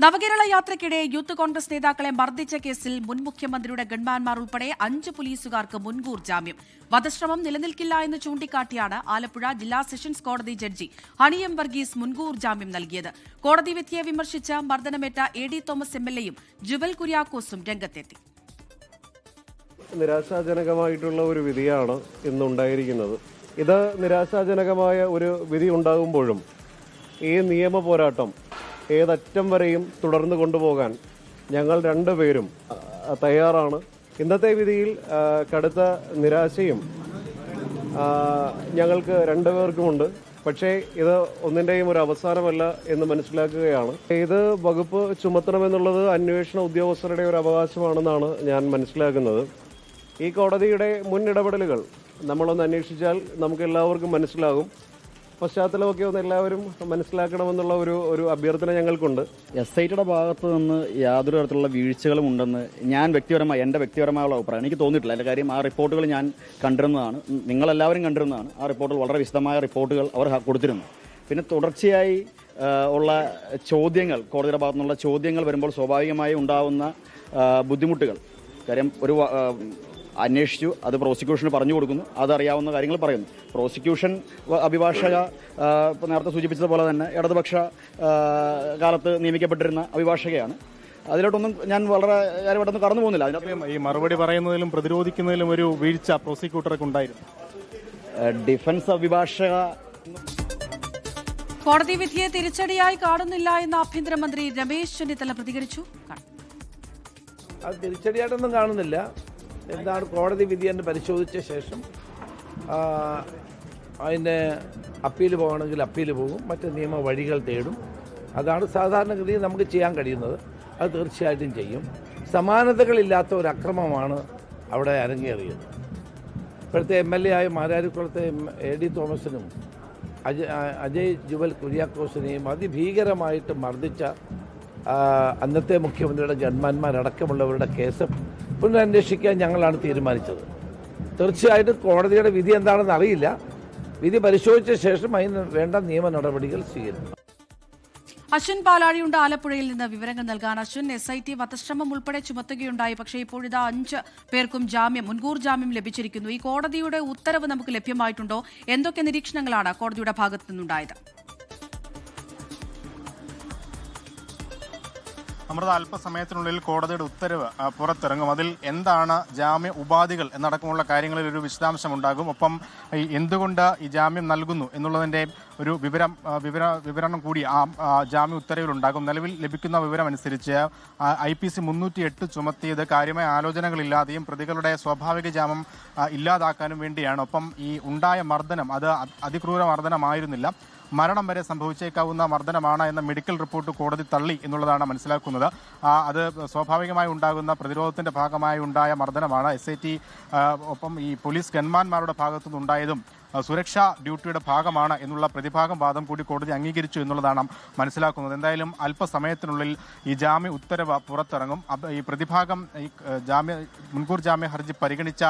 നവകേരള യാത്രയ്ക്കിടെ യൂത്ത് കോൺഗ്രസ് നേതാക്കളെ മർദ്ദിച്ച കേസിൽ മുൻ മുഖ്യമന്ത്രിയുടെ ഗൺമാൻമാർ ഉൾപ്പെടെ 5 പോലീസുകാർക്ക് മുൻകൂർ ജാമ്യം. വധശ്രമം നിലനിൽക്കില്ല എന്ന് ചൂണ്ടിക്കാട്ടിയാണ് ആലപ്പുഴ ജില്ലാ സെഷൻസ് കോടതി ജഡ്ജി ഹണി എം വർഗീസ് മുൻകൂർ ജാമ്യം നൽകിയത്. കോടതി വിധിയെ വിമർശിച്ച് മർദ്ദനമേറ്റ AD തോമസ് MLA യും ജുവൽ കുര്യാക്കോസും രംഗത്തെത്തി. നിരാശാജനകമായിട്ടുള്ള ഒരു വിധിയാണ് ഇന്നുണ്ടായിരിക്കുന്നത്. ഇത് നിരാശാജനകമായ ഒരു വിധി ഉണ്ടാകുമ്പോഴും ഈ നിയമ പോരാട്ടം ഏതറ്റം വരെയും തുടർന്നു കൊണ്ടുപോകാൻ ഞങ്ങൾ രണ്ടുപേരും തയ്യാറാണ്. ഇന്നത്തെ വിധിയിൽ കടുത്ത നിരാശയും ഞങ്ങൾക്ക് രണ്ടുപേർക്കുമുണ്ട്. പക്ഷേ ഇത് ഒന്നിൻ്റെയും ഒരു അവസാനമല്ല എന്ന് മനസ്സിലാക്കുകയാണ്. ഇത് വകുപ്പ് ചുമത്തണമെന്നുള്ളത് അന്വേഷണ ഉദ്യോഗസ്ഥരുടെ ഒരു അവകാശമാണെന്നാണ് ഞാൻ മനസ്സിലാക്കുന്നത്. ഈ കോടതിയുടെ മുൻ ഇടപെടലുകൾ നമ്മളൊന്ന് അന്വേഷിച്ചാൽ നമുക്ക് എല്ലാവർക്കും മനസ്സിലാകും. പശ്ചാത്തലമൊക്കെ ഒന്ന് എല്ലാവരും മനസ്സിലാക്കണമെന്നുള്ള ഒരു അഭ്യർത്ഥന ഞങ്ങൾക്കുണ്ട്. SITയുടെ ഭാഗത്ത് നിന്ന് യാതൊരു തരത്തിലുള്ള വീഴ്ചകളും ഉണ്ടെന്ന് എൻ്റെ വ്യക്തിപരമായുള്ള അഭിപ്രായം എനിക്ക് തോന്നിയിട്ടില്ല. അതിൻ്റെ കാര്യം ആ റിപ്പോർട്ടുകൾ ഞാൻ കണ്ടിരുന്നതാണ്, നിങ്ങളെല്ലാവരും കണ്ടിരുന്നതാണ്. ആ റിപ്പോർട്ടുകൾ വളരെ വിശദമായ റിപ്പോർട്ടുകൾ അവർ കൊടുത്തിരുന്നു. പിന്നെ തുടർച്ചയായി ഉള്ള ചോദ്യങ്ങൾ, കോടതിയുടെ ഭാഗത്തു നിന്നുള്ള ചോദ്യങ്ങൾ വരുമ്പോൾ സ്വാഭാവികമായി ഉണ്ടാകുന്ന ബുദ്ധിമുട്ടുകൾ, കാര്യം ഒരു അന്വേഷിച്ചു, അത് പ്രോസിക്യൂഷന് പറഞ്ഞു കൊടുക്കുന്നു, അതറിയാവുന്ന കാര്യങ്ങൾ പറയുന്നു. പ്രോസിക്യൂഷൻ അഭിഭാഷക നേരത്തെ സൂചിപ്പിച്ചതുപോലെ തന്നെ ഇടതുപക്ഷ കാലത്ത് നിയമിക്കപ്പെട്ടിരുന്ന അഭിഭാഷകയാണ്. അതിലോട്ടൊന്നും ഞാൻ വളരെ കാര്യമായിട്ടൊന്നും കടന്നു പോകുന്നില്ല. അതിനകത്ത് ഈ മറുപടി പറയുന്നതിലും പ്രതിരോധിക്കുന്നതിലും ഒരു വീഴ്ച പ്രോസിക്യൂട്ടർക്ക് ഉണ്ടായിരുന്നു. ഡിഫൻസ് അഭിഭാഷക കോടതി വിധിയെ തിരിച്ചടിയായി കാണുന്നില്ല എന്ന് ആഭ്യന്തരമന്ത്രി രമേശ് ചെന്നിത്തല പ്രതികരിച്ചു. അത് തിരിച്ചടിയായിട്ടൊന്നും കാണുന്നില്ല. എന്താണ് കോടതി വിധി എന്ന് പരിശോധിച്ച ശേഷം അതിന് അപ്പീൽ പോകണമെങ്കിൽ അപ്പീൽ പോകും, മറ്റ് നിയമ വഴികൾ തേടും. അതാണ് സാധാരണഗതിയിൽ നമുക്ക് ചെയ്യാൻ കഴിയുന്നത്. അത് തീർച്ചയായിട്ടും ചെയ്യും. സമാനതകളില്ലാത്ത ഒരു അക്രമമാണ് അവിടെ അരങ്ങേറിയത്. ഇപ്പോഴത്തെ MLA ആയ മാരാരിക്കുളത്തെ AD തോമസിനും അജയ് ജുവൽ കുര്യാക്കോസിനെയും അതിഭീകരമായിട്ട് മർദ്ദിച്ച അന്നത്തെ മുഖ്യമന്ത്രിയുടെ ഗൺമാൻമാരടക്കമുള്ളവരുടെ കേസ് പുനരന്വേഷിക്കാൻ ഞങ്ങളാണ് തീരുമാനിച്ചത്. തീർച്ചയായിട്ടും കോടതിയുടെ വിധി എന്താണെന്ന് അറിയില്ല. വിധി പരിശോധിച്ച ശേഷം അതിന് വേണ്ട നിയമ നടപടികൾ സ്വീകരിക്കും. അശ്വിൻ പാലാഴിയുണ്ട് ആലപ്പുഴയിൽ നിന്ന് വിവരങ്ങൾ നൽകാൻ. അശ്വിൻ, SIT വധശ്രമം ഉൾപ്പെടെ ചുമത്തുകയുണ്ടായി. പക്ഷേ ഇപ്പോഴിതാ 5 പേർക്കും മുൻകൂർ ജാമ്യം ലഭിച്ചിരിക്കുന്നു. ഈ കോടതിയുടെ ഉത്തരവ് നമുക്ക് ലഭ്യമായിട്ടുണ്ടോ? എന്തൊക്കെ നിരീക്ഷണങ്ങളാണ് കോടതിയുടെ ഭാഗത്തു നിന്നുണ്ടായത്? അമൃത, അല്പസമയത്തിനുള്ളിൽ കോടതിയുടെ ഉത്തരവ് പുറത്തിറങ്ങും. അതിൽ എന്താണ് ജാമ്യ ഉപാധികൾ എന്നടക്കമുള്ള കാര്യങ്ങളിൽ ഒരു വിശദാംശം ഉണ്ടാകും. ഒപ്പം എന്തുകൊണ്ട് ഈ ജാമ്യം നൽകുന്നു എന്നുള്ളതിൻ്റെ ഒരു വിവരണം കൂടി ആ ജാമ്യ ഉത്തരവിലുണ്ടാകും. നിലവിൽ ലഭിക്കുന്ന വിവരം അനുസരിച്ച് IPC 308 ചുമത്തിയത് കാര്യമായ ആലോചനകളില്ലാതെയും പ്രതികളുടെ സ്വാഭാവിക ജാമ്യം ഇല്ലാതാക്കാനും വേണ്ടിയാണ്. ഒപ്പം ഈ ഉണ്ടായ മർദ്ദനം അത് അതിക്രൂര മർദ്ദനമായിരുന്നില്ല, മരണം വരെ സംഭവിച്ചേക്കാവുന്ന മർദ്ദനമാണ് എന്ന മെഡിക്കൽ റിപ്പോർട്ട് കോടതി തള്ളി എന്നുള്ളതാണ് മനസ്സിലാക്കുന്നത്. അത് സ്വാഭാവികമായി ഉണ്ടാകുന്ന പ്രതിരോധത്തിന്റെ ഭാഗമായി ഉണ്ടായ മർദ്ദനമാണ്. SIT ഒപ്പം ഈ പോലീസ് ഗൺമാൻമാരുടെ ഭാഗത്തുനിന്നുണ്ടായതും സുരക്ഷാ ഡ്യൂട്ടിയുടെ ഭാഗമാണ് എന്നുള്ള പ്രതിഭാഗം വാദം കൂടി കോടതി അംഗീകരിച്ചു എന്നുള്ളതാണ് മനസ്സിലാക്കുന്നത്. എന്തായാലും അല്പസമയത്തിനുള്ളിൽ ഈ ജാമ്യ ഉത്തരവ് പുറത്തിറങ്ങും. ഈ പ്രതിഭാഗം ഈ മുൻകൂർ ജാമ്യ ഹർജി പരിഗണിച്ച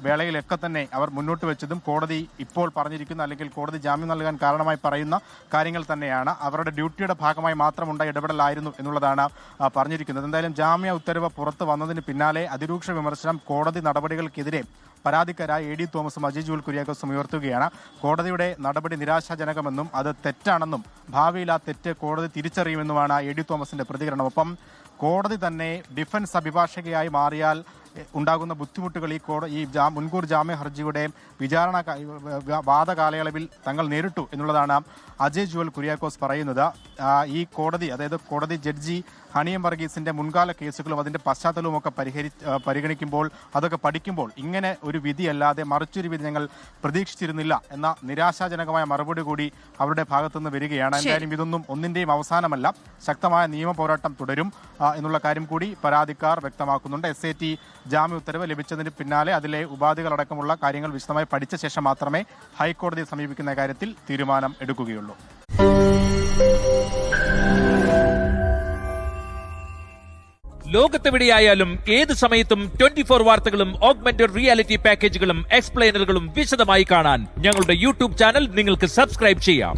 വേളയിലൊക്കെ തന്നെ അവർ മുന്നോട്ട് വെച്ചതും കോടതി ഇപ്പോൾ പറഞ്ഞിരിക്കുന്ന അല്ലെങ്കിൽ കോടതി ജാമ്യം നൽകാൻ കാരണമായി പറയുന്ന കാര്യങ്ങൾ തന്നെയാണ്. അവരുടെ ഡ്യൂട്ടിയുടെ ഭാഗമായി മാത്രമുണ്ടായ ഇടപെടലായിരുന്നു എന്നുള്ളതാണ് പറഞ്ഞിരിക്കുന്നത്. എന്തായാലും ജാമ്യ ഉത്തരവ് പുറത്തു വന്നതിന് പിന്നാലെ അതിരൂക്ഷ വിമർശനം കോടതി നടപടികൾക്കെതിരെ പരാതിക്കാരായ AD തോമസും അജയ് ജുവൽ കുര്യാക്കോസും ഉയർത്തുകയാണ്. കോടതിയുടെ നടപടി നിരാശാജനകമെന്നും അത് തെറ്റാണെന്നും ഭാവിയിൽ ആ തെറ്റ് കോടതി തിരിച്ചറിയുമെന്നുമാണ് AD തോമസിന്റെ പ്രതികരണം. ഒപ്പം കോടതി തന്നെ ഡിഫൻസ് അഭിഭാഷകയായി മാറിയാൽ ഉണ്ടാകുന്ന ബുദ്ധിമുട്ടുകൾ ഈ മുൻകൂർ ജാമ്യ ഹർജിയുടെ വാദകാലയളവിൽ തങ്ങൾ നേരിട്ടു എന്നുള്ളതാണ് അജയ് ജുവൽ കുര്യാക്കോസ് പറയുന്നത്. ഈ കോടതി, അതായത് കോടതി ജഡ്ജി ഹണി എം വർഗീസിന്റെ മുൻകാല കേസുകളും അതിന്റെ പശ്ചാത്തലവും ഒക്കെ പരിഗണിക്കുമ്പോൾ, അതൊക്കെ പഠിക്കുമ്പോൾ ഇങ്ങനെ ഒരു വിധിയല്ലാതെ മറിച്ചൊരു വിധി ഞങ്ങൾ പ്രതീക്ഷിച്ചിരുന്നില്ല എന്ന നിരാശാജനകമായ മറുപടി കൂടി അവരുടെ ഭാഗത്തുനിന്ന് വരികയാണ്. എന്തായാലും ഇതൊന്നും ഒന്നിന്റെയും അവസാനമല്ല, ശക്തമായ നിയമ പോരാട്ടം തുടരും എന്നുള്ള കാര്യം കൂടി പരാതിക്കാർ വ്യക്തമാക്കുന്നുണ്ട്. SIT ജാമ്യ ഉത്തരവ് ലഭിച്ചതിന് പിന്നാലെ അതിലെ ഉപാധികളടക്കമുള്ള കാര്യങ്ങൾ വിശദമായി പഠിച്ച ശേഷം മാത്രമേ ഹൈക്കോടതിയെ സമീപിക്കുന്ന കാര്യത്തിൽ തീരുമാനം എടുക്കുകയുള്ളൂ. ലോകത്തെവിടെയായാലും ഏത് സമയത്തും 24 വാർത്തകളും ഓഗ്മെന്റഡ് റിയാലിറ്റി പാക്കേജുകളും എക്സ്പ്ലെയിനറുകളും വിശദമായി കാണാൻ ഞങ്ങളുടെ YouTube ചാനൽ നിങ്ങൾക്ക് സബ്സ്ക്രൈബ് ചെയ്യാം.